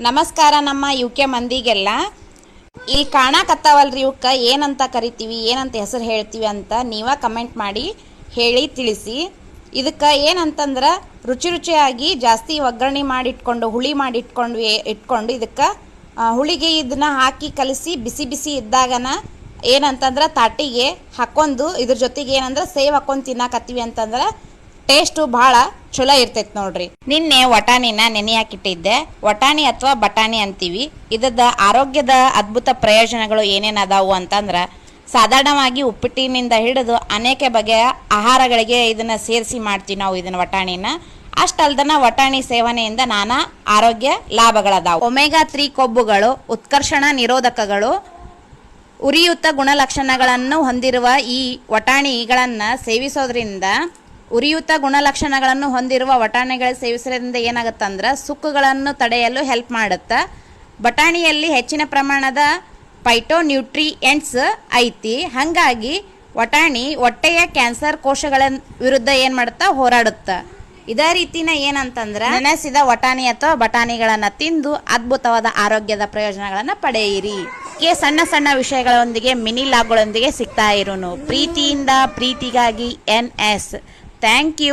ನಮಸ್ಕಾರ ನಮ್ಮ UK ಮಂದಿಗೆಲ್ಲ. ಇಲ್ಲಿ ಕಾಣಕತ್ತಾವಲ್ರಿ ಇವಕ್ಕೆ ಏನಂತ ಕರಿತೀವಿ, ಏನಂತ ಹೆಸರು ಹೇಳ್ತೀವಿ ಅಂತ ನೀವ ಕಮೆಂಟ್ ಮಾಡಿ ಹೇಳಿ ತಿಳಿಸಿ. ಇದಕ್ಕೆ ಏನಂತಂದ್ರೆ ರುಚಿಯಾಗಿ ಜಾಸ್ತಿ ಒಗ್ಗರಣೆ ಮಾಡಿಟ್ಕೊಂಡು ಹುಳಿ ಇಟ್ಕೊಂಡು ಇದಕ್ಕೆ ಹುಳಿಗೆ ಇದನ್ನ ಹಾಕಿ ಕಲಸಿ ಬಿಸಿ ಇದ್ದಾಗನ ಏನಂತಂದ್ರೆ ತಾಟಿಗೆ ಹಾಕೊಂಡು ಇದ್ರ ಜೊತೆಗೆ ಏನಂದ್ರೆ ಸೇವ್ ಹಾಕೊಂಡು ತಿನ್ನಾಕತ್ತೀವಿ ಅಂತಂದ್ರೆ ಟೇಸ್ಟು ಭಾಳ ಚಲೋ ಇರ್ತೈತೆ ನೋಡ್ರಿ. ನಿನ್ನೆ ವಟಾಣಿನ ನೆನೆ ಹಾಕಿಟ್ಟಿದ್ದೆ. ವಟಾಣಿ ಅಥವಾ ಬಟಾಣಿ ಅಂತೀವಿ. ಇದದ ಆರೋಗ್ಯದ ಅದ್ಭುತ ಪ್ರಯೋಜನಗಳು ಏನೇನು ಅದಾವು ಅಂತಂದ್ರೆ ಸಾಧಾರಣವಾಗಿ ಉಪ್ಪಿಟ್ಟಿನಿಂದ ಹಿಡಿದು ಅನೇಕ ಬಗೆಯ ಆಹಾರಗಳಿಗೆ ಇದನ್ನ ಸೇರಿಸಿ ಮಾಡ್ತೀವಿ ನಾವು ಇದನ್ನ ವಟಾಣಿನ. ಅಷ್ಟಲ್ದನ ವಟಾಣಿ ಸೇವನೆಯಿಂದ ನಾನಾ ಆರೋಗ್ಯ ಲಾಭಗಳದಾವು. ಒಮೆಗಾ 3 ಕೊಬ್ಬುಗಳು, ಉತ್ಕರ್ಷಣ ನಿರೋಧಕಗಳು, ಉರಿಯೂತ ಗುಣಲಕ್ಷಣಗಳನ್ನು ಹೊಂದಿರುವ ಈ ವಟಾಣಿಗಳನ್ನು ಸೇವಿಸೋದ್ರಿಂದ ಉರಿಯೂತ ಗುಣಲಕ್ಷಣಗಳನ್ನು ಹೊಂದಿರುವ ವಟಾಣಿಗಳ ಸೇವಿಸೋದ್ರಿಂದ ಏನಾಗುತ್ತಂದ್ರೆ ಸುಕ್ಕುಗಳನ್ನು ತಡೆಯಲು ಹೆಲ್ಪ್ ಮಾಡುತ್ತೆ. ಬಟಾಣಿಯಲ್ಲಿ ಹೆಚ್ಚಿನ ಪ್ರಮಾಣದ ಫೈಟೋನ್ಯೂಟ್ರಿಯೆಂಟ್ಸ್ ಐತಿ. ಹಾಗಾಗಿ ವಟಾಣಿ ಹೊಟ್ಟೆಯ ಕ್ಯಾನ್ಸರ್ ಕೋಶಗಳ ವಿರುದ್ಧ ಏನು ಮಾಡುತ್ತಾ ಹೋರಾಡುತ್ತೆ. ಇದೇ ರೀತಿನ ಏನಂತಂದ್ರೆ ನೆನೆಸಿದ ವಟಾಣಿ ಅಥವಾ ಬಟಾಣಿಗಳನ್ನು ತಿಂದು ಅದ್ಭುತವಾದ ಆರೋಗ್ಯದ ಪ್ರಯೋಜನಗಳನ್ನು ಪಡೆಯಿರಿ. ಸಣ್ಣ ವಿಷಯಗಳೊಂದಿಗೆ ಮಿನಿ ಲಾಗ್ಗಳೊಂದಿಗೆ ಸಿಗ್ತಾ ಇರೋನು. ಪ್ರೀತಿಯಿಂದ ಪ್ರೀತಿಗಾಗಿ NS. Thank you.